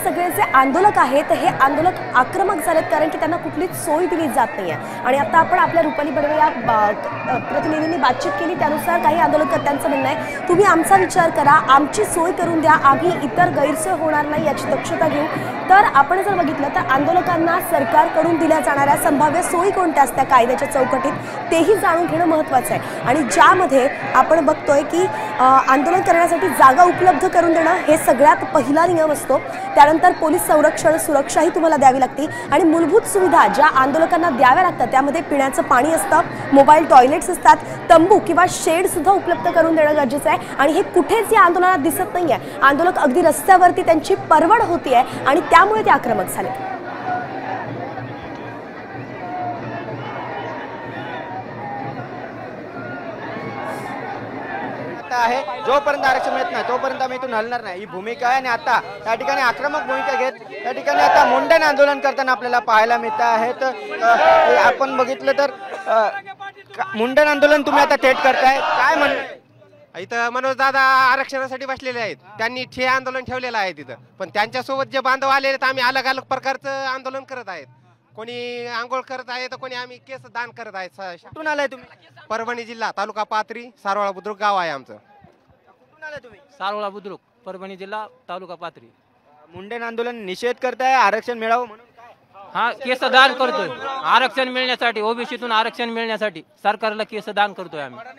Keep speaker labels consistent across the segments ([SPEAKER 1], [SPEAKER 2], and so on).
[SPEAKER 1] सगळे जे आंदोलक आहेत हे आंदोलक आक्रमक झालेत, कारण की त्यांना कुठलीच सोय दिली जात नाहीये। आणि आता आपण आपल्या रुपाली बडवे या प्रतिनिधींनी बातचीत केली, त्यानुसार काही आंदोलकर्त्यांचं म्हणणं आहे, तुम्ही आमचा विचार करा, आमची सोय करून द्या, आम्ही इतर गैरसोय होणार नाही याची दक्षता घेऊ। तर आपण जर बघितलं तर आंदोलकांना सरकारकडून दिल्या जाणाऱ्या संभाव्य सोयी कोणत्या असतात कायद्याच्या चौकटीत तेही जाणून घेणं महत्त्वाचं आहे। आणि ज्यामध्ये आपण बघतोय की आंदोलन करण्यासाठी जागा उपलब्ध करून देणं हे सगळ्यात पहिला नियम असतो। त्यानंतर पोलीस संरक्षण सुरक्षाही तुम्हाला द्यावी लागते आणि मूलभूत सुविधा ज्या आंदोलकांना द्याव्या लागतात त्यामध्ये पिण्याचं पाणी असतं, मोबाईल टॉयलेट्स असतात, तंबू किंवा शेड सुद्धा उपलब्ध करून देणं गरजेचं आहे। आणि हे कुठेच या आंदोलनात दिसत नाहीये। आंदोलक अगदी रस्त्यावरती त्यांची परवड होतीये आणि त्यामुळे ते आक्रमक झाले।
[SPEAKER 2] आहे जोपर्यंत आरक्षण मिळत नाही तोपर्यंत आम्ही इथून हलणार नाही, ही भूमिका आहे। आणि आता या ठिकाणी आक्रमक भूमिका घेत या ठिकाणी आता मुंडन आंदोलन करताना आपल्याला पाहायला मिळत आहे। तर आपण बघितलं तर मुंडन आंदोलन तुम्ही आता थेट करताय, काय म्हणणं?
[SPEAKER 3] इथं मनोज दादा आरक्षणासाठी बसलेले आहेत, त्यांनी ठे आंदोलन ठेवलेलं आहे तिथं, पण त्यांच्यासोबत जे बांधव आलेले आहेत आम्ही अलग अलग प्रकारचं आंदोलन करत आहेत। कोणी आंघोळ करत आहे तर कोणी आम्ही केस दान करत आहेत।
[SPEAKER 2] कुठून आलाय तुम्ही?
[SPEAKER 3] परभणी जिल्हा, तालुका पाथरी, सारोळा बुद्रुक गाव आहे आमचं।
[SPEAKER 2] कुठून आलाय तुम्ही?
[SPEAKER 4] सारोळा बुद्रुक, परभणी जिल्हा, तालुका पाथरी।
[SPEAKER 2] मुंडन आंदोलन निषेध करताय आरक्षण मिळावं म्हणून?
[SPEAKER 4] हा, केस दान करतोय आरक्षण मिळण्यासाठी, ओबीसीतून आरक्षण मिळण्यासाठी सरकारला केस दान करतोय आम्ही।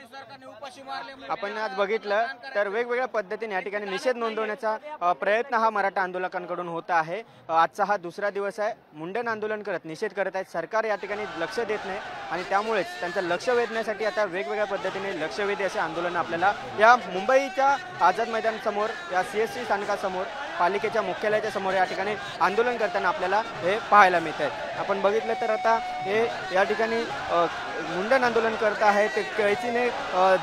[SPEAKER 2] आपण आज बघितलं तर वेगवेगळ्या पद्धतीने या ठिकाणी निषेध नोंदवण्याचा प्रयत्न हा मराठा आंदोलकांकडून होत आहे। आजचा हा दुसरा दिवस आहे, मुंडन आंदोलन करत निषेध करत आहेत, सरकार या ठिकाणी लक्ष देत नाही आणि त्यामुळेच त्यांचं लक्ष वेधण्यासाठी आता वेगवेगळ्या पद्धतीने लक्षवेधी असे आंदोलन आपल्याला या मुंबईच्या आझाद मैदानासमोर, या CST स्थानकासमोर, पालिकेच्या मुख्यालयाच्या समोर या ठिकाणी आंदोलन करताना आपल्याला हे पाहायला मिळत आहे। आपण बघितलं तर आता हे या ठिकाणी मुंडन आंदोलन करत आहे, ते कैचीने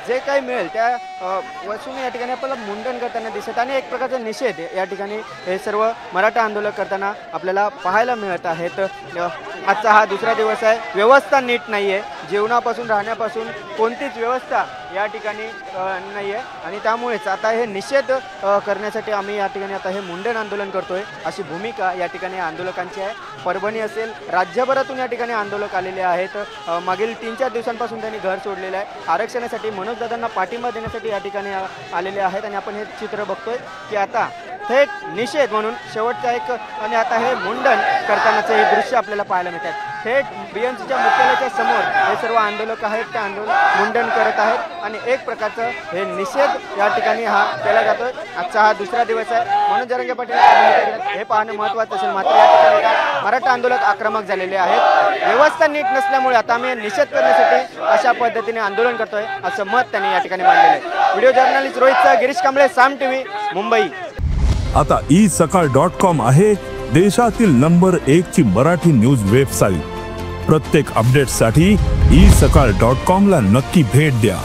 [SPEAKER 2] जे काही मिळेल त्या वस्तूने या ठिकाणी आपल्याला मुंडन करताना दिसत आणि एक प्रकारचा निषेध या ठिकाणी हे सर्व मराठा आंदोलक करताना आपल्याला पाहायला मिळत आहेत। आजचा हा दुसरा दिवस आहे, व्यवस्था नीट नाही आहे, जेवणापासून राहण्यापासून कोणतीच व्यवस्था या ठिकाणी नाही आहे आणि त्यामुळेच आता हे निषेध करण्यासाठी आम्ही या ठिकाणी आता हे मुंडन आंदोलन करतोय अशी भूमिका या ठिकाणी आंदोलकांची आहे। परभणी असेल, राज्यभरातून या ठिकाणी आंदोलक आलेले आहेत। मागील 3-4 दिवसांपासून त्यांनी घर सोडलेलं आहे, आरक्षणासाठी मनोज दादांना पाठिंबा देण्यासाठी या ठिकाणी आलेले आहेत। आणि आपण हे चित्र बघतोय की आता थेट निषेध म्हणून शेवटचा एक आणि आता हे मुंडन करतानाचे हे दृश्य आपल्याला पाहायला मिळतात। थेट BMCच्या मुख्यालयाच्या समोर हे सर्व आंदोलक आहेत, ते मुंडन करत आहेत आणि एक प्रकारचं हे निषेध या ठिकाणी हा केला जातोय। आजचा हा दुसरा दिवस आहे, मनोज जरांगे पाटील हे पाहणं महत्त्वाचं असेल। मात्र या ठिकाणी मराठा आंदोलक आक्रमक झालेले आहेत, व्यवस्था नीट नसल्यामुळे आता आम्ही निषेध करण्यासाठी अशा पद्धतीने आंदोलन करतोय असं मत त्यांनी या ठिकाणी मांडलेलं आहे। व्हिडिओ जर्नलिस्ट रोहित गिरीश कांबळे, साम TV, मुंबई।
[SPEAKER 5] आता isakal.com आहे देशातील नंबर 1 ची मराठी न्यूज वेबसाईट। प्रत्येक अपडेटसाठी isakal.com ला नक्की भेट द्या।